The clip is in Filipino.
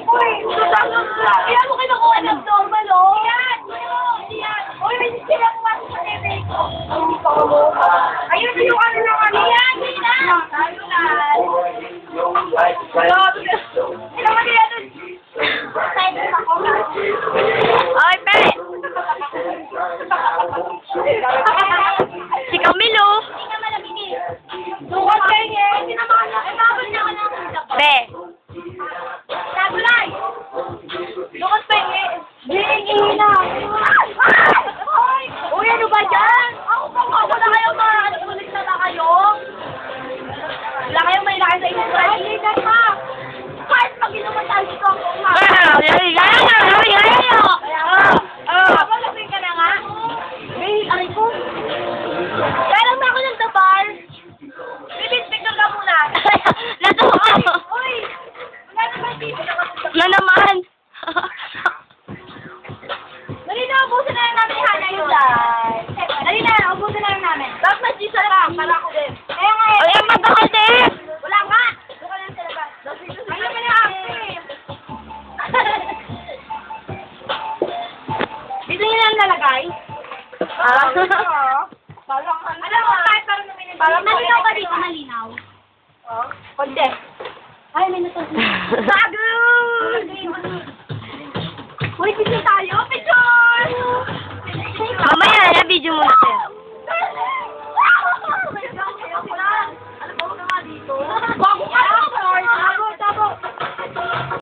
Uy, kaya mo kinukuha ng normal, oh. Yan. Yan. Uy, may silang mas sa TV ko. Hindi ko mo. Ayun na yung ano na ano. Yan, yan. Ayun na. Ilang mali yan. Oy, pe! Si Camilo! Hindi na malamini. Dukat kayo niya. Hindi na makakabal na ako ng Be! Tagulay! Dukat pa niya. Hindi na. Uy, ano ba dyan? Ako pa nga. Wala kayong makakasulit na kayo. Wala kayong may lakay sa inyong traligan pa. Kahit pag inuman dito ako nga. Kapalapin ka na nga. May aray ko. Kaya lang ba ako ng tabar? Bibig-big ka muna. Natuwa ako! Uy! Wala naman dito. Na naman! Dali na, ubusin na lang namin yung hana yun. Dali na, ubusin na lang namin. Bakit mas dito lang? Para ako din. Kaya nga eh. Ay, ang matahal din! Wala nga! Doon ka lang sa labas. Ano naman yung active? Dito nyo lang nalagay? Parang alam mo, kahit parang namin malinaw ba dito? Malinaw? Oo. Konti. Ay, may natag. Bago! Uy, picture tayo! Picture! Mamaya na, video mo na.